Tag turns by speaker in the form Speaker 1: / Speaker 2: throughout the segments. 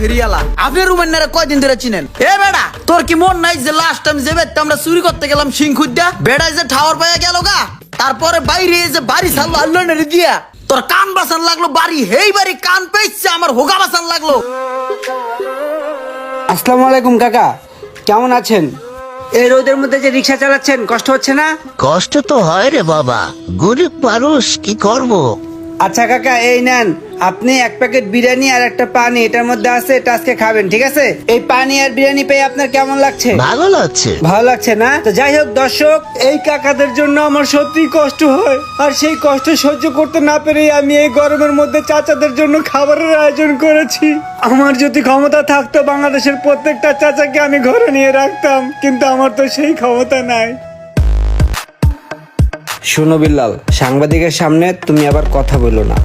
Speaker 1: ফেরিয়ালা। আপনি রুমান্নারে কয়দিন ধরে চিনেন? এ বেড়া, তোর কি মন নাই যে লাস্ট টাইম যে বেতে আমরা চুরি করতে গেলাম সিংখুদ্দা, বেড়ায় যে টাওয়ার পাইয়া গেল গা, তারপরে বাইরে যে বাড়ি ছাড়লো আল্লাহ দিয়া, তোর কান বাসান লাগলো বাড়ি, হেই বাড়ি কান পেয়েছে আমার হোগা বাসান লাগলো।
Speaker 2: আসসালামু আলাইকুম কাকা, কেমন আছেন? এই রোদের মধ্যে যে রিক্সা চালাচ্ছেন কষ্ট হচ্ছে না?
Speaker 3: কষ্ট তো হয় রে বাবা, গরিব মানুষ, কি করব।
Speaker 2: আচ্ছা কাকা, এই নেন আপনি এক প্যাকেট বিরিয়ানি আর একটা পানি, এটার মধ্যে আছে, এটা আজকে খাবেন, ঠিক আছে? এই পানি আর বিরিয়ানি পেয়ে আপনার কেমন লাগছে?
Speaker 3: ভালো লাগছে।
Speaker 2: ভালো লাগছে না? তো যাই হোক দর্শক, এই কাকাদের জন্য আমার সত্যি কষ্ট হয়, আর সেই কষ্ট সহ্য করতে না পেরে আমি এই গরমের মধ্যে চাচাদের জন্য খাবারের আয়োজন করেছি। আমার যদি ক্ষমতা থাকতো বাংলাদেশের প্রত্যেকটা চাচাকে আমি ঘরে নিয়ে রাখতাম, কিন্তু আমার তো সেই ক্ষমতা নাই। শোনো বিল্লাল, সাংবাদিকের সামনে তুমি আবার কথা বলো না।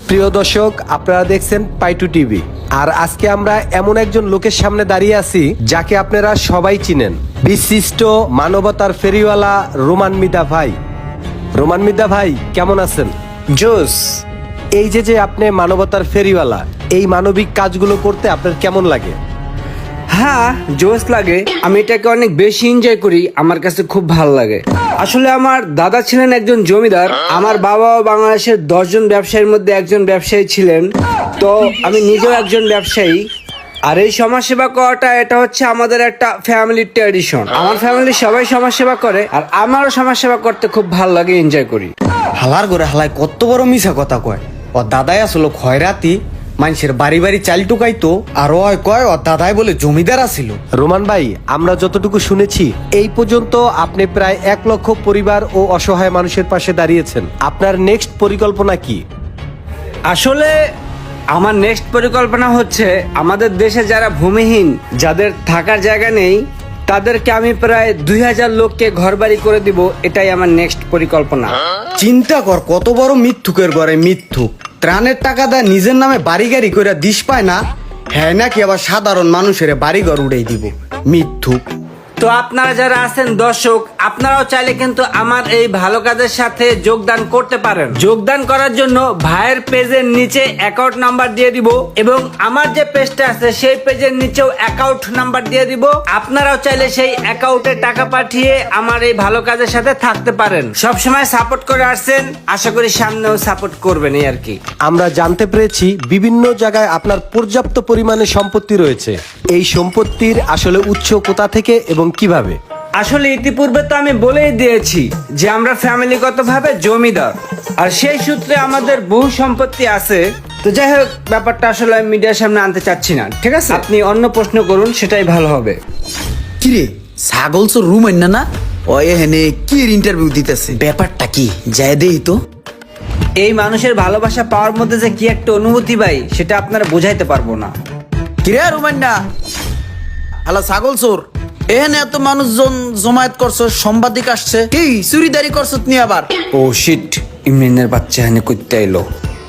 Speaker 4: প্রিয় দর্শক, আপনারা দেখছেন পাইটু টিভি, আর আজকে আমরা এমন একজন লোকের সামনে দাঁড়িয়ে আছি যাকে আপনারা সবাই চিনেন, বিশিষ্ট মানবতার ফেরিওয়ালা রোমান মিদা ভাই। রোমান মিদা ভাই কেমন আছেন?
Speaker 2: জোস।
Speaker 4: এই যে আপনি মানবতার ফেরিওয়ালা, এই মানবিক কাজগুলো করতে আপনার কেমন লাগে?
Speaker 2: হ্যাঁ, জোস লাগে। আমি এটাকে অনেক বেশি এনজয় করি, আমার কাছে খুব ভালো লাগে। আসলে আমার দাদা ছিলেন একজন জমিদার, আমার বাবাও বাংলাদেশের 10 জন ব্যবসায়ীর মধ্যে একজন ব্যবসায়ী ছিলেন, তো আমি নিজেও একজন ব্যবসায়ী। আর এই সমাজসেবা করাটা, এটা হচ্ছে আমাদের একটা ফ্যামিলি ট্র্যাডিশন। আমার ফ্যামিলি সবাই সমাজসেবা করে, আর আমারও সমাজসেবা করতে খুব ভালো লাগে, এনজয় করি।
Speaker 1: হালার করে হালায় কত বড় মিছা কথা কয়। ও দাদাই আসলো খয়রাতি, মানুষের বাড়ি বাড়ি চাল টুকাইতো, আর ওই কয় ও দাদাই বলে জমিদার আছিল।
Speaker 4: রোমান ভাই, আমরা যতটুকু শুনেছি এই পর্যন্ত আপনি প্রায় 1 লক্ষ পরিবার ও অসহায় মানুষের পাশে দাঁড়িয়েছেন। আপনার নেক্সট পরিকল্পনা কি?
Speaker 2: আসলে আমার নেক্সট পরিকল্পনা হচ্ছে, আমাদের দেশে যারা ভূমিহীন, যাদের থাকার জায়গা নেই, তাদেরকে আমি প্রায় 2000 লোককে ঘরবাড়ি করে দিব। এটাই আমার নেক্সট পরিকল্পনা।
Speaker 1: চিন্তা কর, কত বড় মিথ্যুকের ঘরে মিথ্যুক। ত্রাণের টাকা দেয় নিজের নামে বাড়ি গাড়ি করে দিস পায় না, হ্যাঁ নাকি আবার সাধারণ মানুষের বাড়ি ঘর উড়াই দিব। মিথ্যুক।
Speaker 2: তো আপনারা যারা আছেন দর্শক, আপনারাও চাইলে কিন্তু আমার এই ভালো কাজের সাথে যোগদান করতে পারেন। যোগদান করার জন্য ভাইয়ের পেজের নিচে অ্যাকাউন্ট নাম্বার দিয়ে দিব, এবং আমার যে পেজটা আছে সেই পেজের নিচেও অ্যাকাউন্ট নাম্বার দিয়ে দিব। আপনারাও চাইলে সেই অ্যাকাউন্টে টাকা পাঠিয়ে আমার এই ভালো কাজের সাথে থাকতে পারেন। সবসময় সাপোর্ট করে আসছেন, আশা করি সামনেও সাপোর্ট করবেন, এই আর কি।
Speaker 4: আমরা জানতে পেরেছি বিভিন্ন জায়গায় আপনার পর্যাপ্ত পরিমাণে সম্পত্তি রয়েছে। এই সম্পত্তির আসলে উৎস কোথা থেকে এবং কিভাবে?
Speaker 2: আসলে ইতিপূর্বে তো আমি বলেই দিয়েছি যে আমরা ফ্যামিলিগতভাবে জমিদার, আর সেই সূত্রে আমাদের বহু সম্পত্তি আছে। তো যাই হোক, ব্যাপারটা আসলে আমি মিডিয়ার সামনে আনতে চাচ্ছি না, ঠিক আছে? আপনি অন্য প্রশ্ন করুন, সেটাই ভালো হবে।
Speaker 1: কিরে ছাগল চোর রুম আইন না, ও এখানে কি ইন্টারভিউ দিতেছে? ব্যাপারটা কি যায় দেই তো।
Speaker 2: এই মানুষের ভালোবাসা পাওয়ার মধ্যে যে কি একটা অনুভূতি ভাই, সেটা আপনারা বোঝাইতে পারবো না।
Speaker 1: কিরে রুমান্না, হ্যালো ছাগল চোর, এখানে এত মানুষজন জমায়েত করছো, সাংবাদিক আসছে, কি চুরিদারি করছো তুমি আবার?
Speaker 2: ও শিট, ইমরানের বাচ্চা এখানে করতে এলো,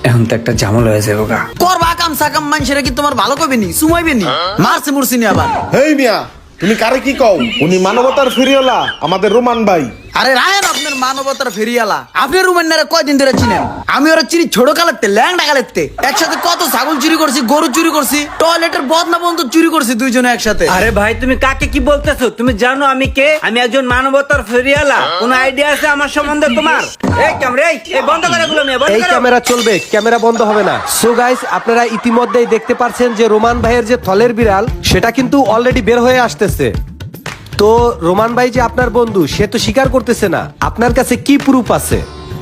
Speaker 2: এখন তো একটা ঝামেলা হয়ে যাবে গা।
Speaker 1: করবা কাম সাকাম, মানুষেরা কি তোমার ভালো করবে নি, সুমাইবে নি, মারছে মুরছি নি আবার।
Speaker 5: হেই মিয়া, তুমি কারে কি কও? উনি মানবতার ফেরিওয়ালা, আমাদের রোমান ভাই।
Speaker 1: আরে রায়ন, আপনার মানবতার ফেরিয়ালা। আপনি রুমান্নারে কয়দিন ধরে চিনেন? আমি ওরা চিনি ছোট কালেতে, ল্যাংডা কালেতে। একসাথে কত ছাগল চুরি করছি, গরু চুরি করছি, টয়লেটের বদনা পর্যন্ত চুরি করছি দুইজনে একসাথে।
Speaker 2: আরে ভাই, তুমি কাকে কি বলতেছো? তুমি জানো আমি কে? আমি একজন মানবতার ফেরিয়ালা। কোন আইডিয়া আছে আমার সম্বন্ধে তোমার? এই ক্যামেরা, এই বন্ধ করে গুলো মেয়ে, বন্ধ
Speaker 4: এই
Speaker 2: করো।
Speaker 4: ক্যামেরা চলবে, ক্যামেরা বন্ধ হবে না। সো গাইস, আপনারা ইতিমধ্যেই দেখতে পাচ্ছেন যে রোমান ভাইয়ের যে থলের বিড়াল, সেটা কিন্তু অলরেডি বের হয়ে আসতেছে। তো রোমান ভাই যে আপনার বন্ধু, সে তো স্বীকার করতেছে না। আপনার কাছে কি প্রুফ আছে?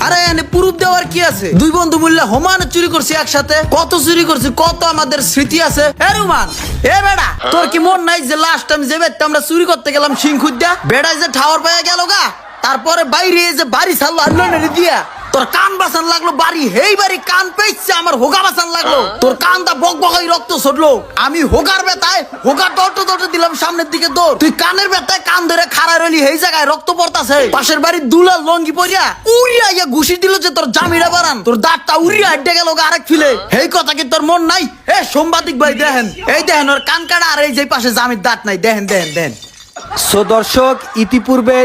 Speaker 1: আরে এনে প্রুফ দেওয়ার কি আছে? দুই বন্ধু মিললে সমানে চুরি করছি একসাথে, কত চুরি করছি, কত আমাদের স্মৃতি আছে। এ রুমান, এ বেড়া, তোর কি মন নাই যে লাস্ট টাইম যে বেতে আমরা চুরি করতে গেলাম সিংখুদ্দা, বেড়ায় যে টাওয়ার পাইয়া গেল গা, তারপরে বাইরে যে বাড়ি ছাড়লো আল্লাহ দিয়া, তোর কান বাসান লাগলো বাড়ি, হেই বাড়ি কান পেয়েছে আমার হোগা বাসান লাগলো। তোর কানটা বক বকাই রক্ত ছড়লো। আমি হোগার বেতায় হোগা দৌড়তে দিলাম সামনের দিকে দৌড়, তুই কানের বেতায় কান ধরে খাড়ায় রইলি, এই জায়গায় রক্ত পড়তাছে। পাশের বাড়ির দুলাল লঙ্গি পরিয়া উড়িয়া ইয়া ঘুষি দিল যে তোর জামিরা বাড়ান, তোর দাঁতটা উড়িয়া হেডে গেল আরেক ফিলে। এই কথা কি তোর মন নাই? এ সাংবাদিক ভাই দেখেন, এই দেখেন ওর কান কাটা, আর এই যে পাশে জামির দাঁত নাই, দেখেন দেখেন দেখেন।
Speaker 4: সো দর্শক, ইতিপূর্বে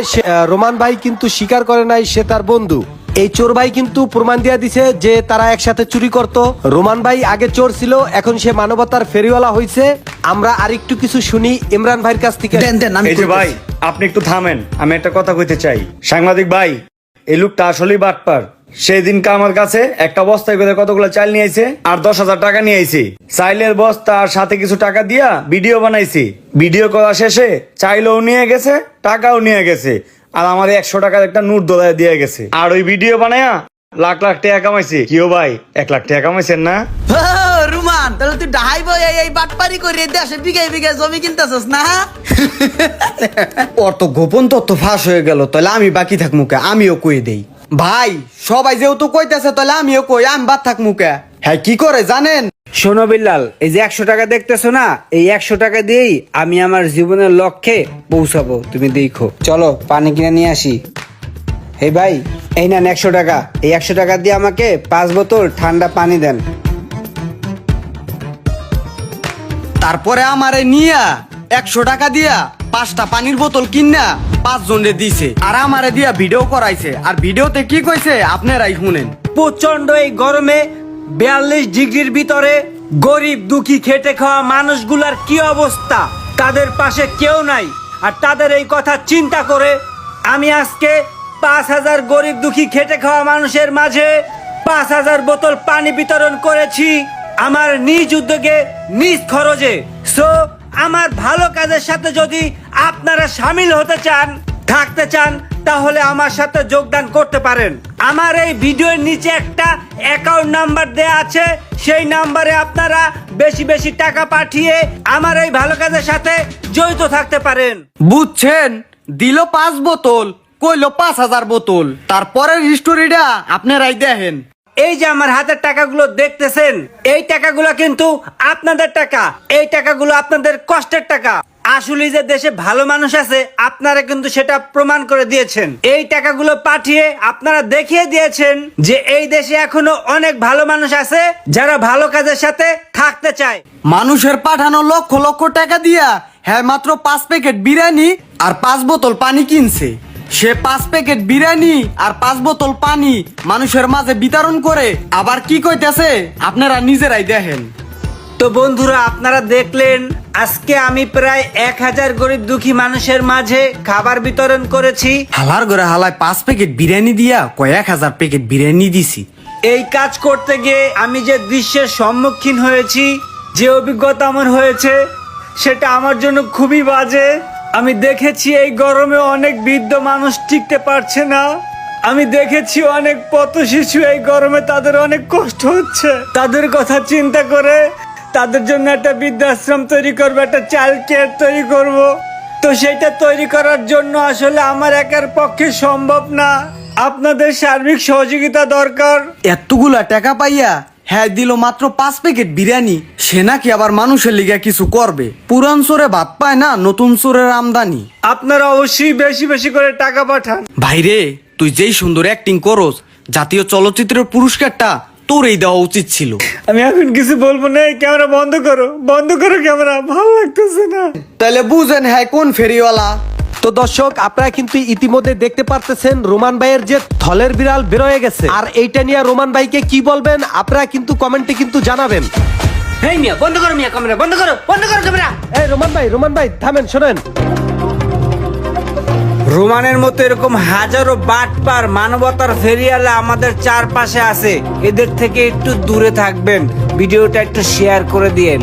Speaker 4: রোমান ভাই কিন্তু স্বীকার করে নাই সে তার বন্ধু। এই চোর ভাই কিন্তু প্রমাণ দিয়ে দিছে যে তারা একসাথে চুরি করত। রোমান ভাই আগে চোর ছিল, এখন সে মানবতার ফেরিওয়ালা হয়েছে। আমরা আরেকটু কিছু শুনি ইমরান ভাইয়ের কাছ থেকে।
Speaker 1: দেন দেন আমি
Speaker 6: এই যে ভাই, আপনি একটু থামেন, আমি একটা কথা কইতে চাই। সাংবাদিক ভাই, এই লোকটা আসলেই বাটপার। সেই দিনকে আমার কাছে একটা বস্তায় করে কতগুলো চাল নিয়ে আইছে আর 10,000 টাকা নিয়ে আইছি। চাইলের বস্তা আর সাথে কিছু টাকা দিয়া ভিডিও বানাইছি। ভিডিও করা শেষে চাইলেও নিয়ে গেছে, টাকাও নিয়ে গেছে, আর আমার 100 টাকার একটা নোট দোলায় দিয়ে গেছে। আর ওই ভিডিও বানায়া লাখ লাখ টাকা কামাইছি। কিও ভাই, 1 লাখ টাকা কামাইছেন না?
Speaker 1: ও, রুমান তাহলে তুই ডাহাই বই এই বাটপারি করে দেশে বিঘায় বিঘায় জমি কিনতেছস না?
Speaker 7: ওর তো গোপন তথ্য ফাঁস হয়ে গেল, তাহলে আমি বাকি থাক মুখে, আমিও কই দেই। ভাই সবাই যেহেতু কইতেছে, তাহলে আমিও কই, আমি বাদ থাক মুখে। হ্যাঁ কি করে জানেন?
Speaker 2: শোনো বিল্লাল, এই যে 100 টাকা দেখতেছো না, এই 100 টাকা দিয়েই আমি আমার জীবনের লক্ষ্যে পৌঁছাবো। তুমি দেখো, চলো পানি কিনে নিয়ে আসি। এই ভাই, এই নেন 100 টাকা। এই 100 টাকা দিয়ে আমাকে 5 বোতল ঠান্ডা পানি দেন।
Speaker 7: তারপরে আমারে নিয়া 100 টাকা দিয়া 5টা পানির বোতল কিনা 5 জনে দিছে, আর আমারে দিয়া ভিডিও করাইছে। আর ভিডিওতে কি কইছে আপনারাই শুনেন।
Speaker 2: প্রচন্ড এই গরমে 42 ডিগ্রির ভিতরে গরিব দুঃখী খেটে খাওয়া মানুষগুলার কি অবস্থা, তাদের পাশে কেউ নাই। আর তাদের এই কথা চিন্তা করে আমি আজকে 5,000 গরিব দুঃখী খেটে খাওয়া মানুষের মাঝে 5,000 বোতল পানি বিতরণ করেছি আমার নিজ উদ্যোগে, নিজ খরচে। সো আমার ভালো কাজের সাথে যদি আপনারা সামিল হতে চান, থাকতে চান, তাহলে আমার সাথে যোগদান করতে পারেন। আমার এই ভিডিওর নিচে একটা অ্যাকাউন্ট নাম্বার দেয়া আছে, সেই নাম্বারে আপনারা বেশি বেশি টাকা পাঠিয়ে আমার এই ভালো কাজের সাথে জড়িত থাকতে পারেন।
Speaker 7: বুঝছেন? দিল 5 বোতল, কইলো 5,000 বোতল। তারপরের হিস্টোরিটা আপনারাই দেখেন।
Speaker 2: এই যে আমার হাতের টাকাগুলো দেখতেছেন, এই টাকাগুলো কিন্তু আপনাদের টাকা, এই টাকাগুলো আপনাদের কষ্টের টাকা। আসলে যে দেশে ভালো মানুষ আছে, আপনারা কিন্তু সেটা প্রমাণ করে দিয়েছেন। এই টাকাগুলো পাঠিয়ে আপনারা দেখিয়ে দিয়েছেন যে এই দেশে এখনো অনেক ভালো মানুষ আছে যারা ভালো কাজের সাথে থাকতে চায়।
Speaker 7: মানুষের পাঠানো লক্ষ লক্ষ টাকা দিয়া হ্যাঁ মাত্র 5 প্যাকেট বিরিয়ানি আর 5 বোতল পানি কিনছে। সে 5 প্যাকেট বিরিয়ানি আর 5 বোতল পানি মানুষের মাঝে বিতরণ করে আবার কি কইতেছে আপনারা নিজেরাই দেখেন।
Speaker 2: তো বন্ধুরা, আপনারা দেখলেন আজকে আমি প্রায় 1000 গরিব দুঃখী মানুষের মাঝে খাবার বিতরণ করেছি।
Speaker 7: হালার করে হালায় 5 প্যাকেট বিরিয়ানি দিয়া কয়েক হাজার প্যাকেট বিরিয়ানি দিছি।
Speaker 2: এই কাজ করতে গিয়ে আমি যে দৃশ্যের সম্মুখীন হয়েছি, যে অভিজ্ঞতা আমার হয়েছে, সেটা আমার জন্য খুবই বাজে। আমি দেখেছি এই গরমে অনেক বৃদ্ধ মানুষ টিকতে পারছে না। আমি দেখেছি অনেক পথ শিশু এই গরমে তাদের অনেক কষ্ট হচ্ছে। তাদের কথা চিন্তা করে তাদের জন্য একটা বৃদ্ধাশ্রম তৈরি করবো, একটা চাইল্ড কেয়ার তৈরি করব। তো সেটা তৈরি করার জন্য আসলে আমার একার পক্ষে সম্ভব না, আপনাদের সার্বিক সহযোগিতা দরকার।
Speaker 7: এতগুলা টাকা পাইয়া হ্যাঁ দিল মাত্র 5 প্যাকেট বিরিয়ানি। সে নাকি আবার মানুষের লিগা কিছু করবে। পুরান চোরে ভাত পায় না, নতুন চোরের আমদানি।
Speaker 2: আপনারা অবশ্যই বেশি বেশি করে টাকা পাঠান।
Speaker 7: ভাইরে, তুই যেই সুন্দর অ্যাক্টিং করস, জাতীয় চলচ্চিত্রের পুরস্কারটা তোরই দেওয়া উচিত ছিল।
Speaker 2: আমি এখন কিছু বলবো না, ক্যামেরা বন্ধ করো, বন্ধ করো ক্যামেরা, ভালো লাগতেছে না।
Speaker 7: তাহলে বুঝেন হ্যাঁ কোন ফেরিওয়ালা।
Speaker 4: তো দর্শক, আপনারা কিন্তু ইতিমধ্যে দেখতে পারতেছেন রোমান ভাইয়ের যে থলের বিড়াল বেরোয় গেছে। আর এইটা নিয়ে রোমান ভাইকে কি বলবেন আপনারা কিন্তু কমেন্টে কিন্তু জানাবেন।
Speaker 2: এই মিয়া, বন্ধ করো মিয়া, ক্যামেরা বন্ধ করো, বন্ধ করো ক্যামেরা।
Speaker 4: এই রোমান ভাই থামেন, শোনেন।
Speaker 2: রোমানের মতো এরকম হাজারো বাটপার মানবতার ফেরিওয়ালা আমাদের চারপাশে আছে। এদের থেকে একটু দূরে থাকবেন। ভিডিওটা একটু শেয়ার করে দিয়েন।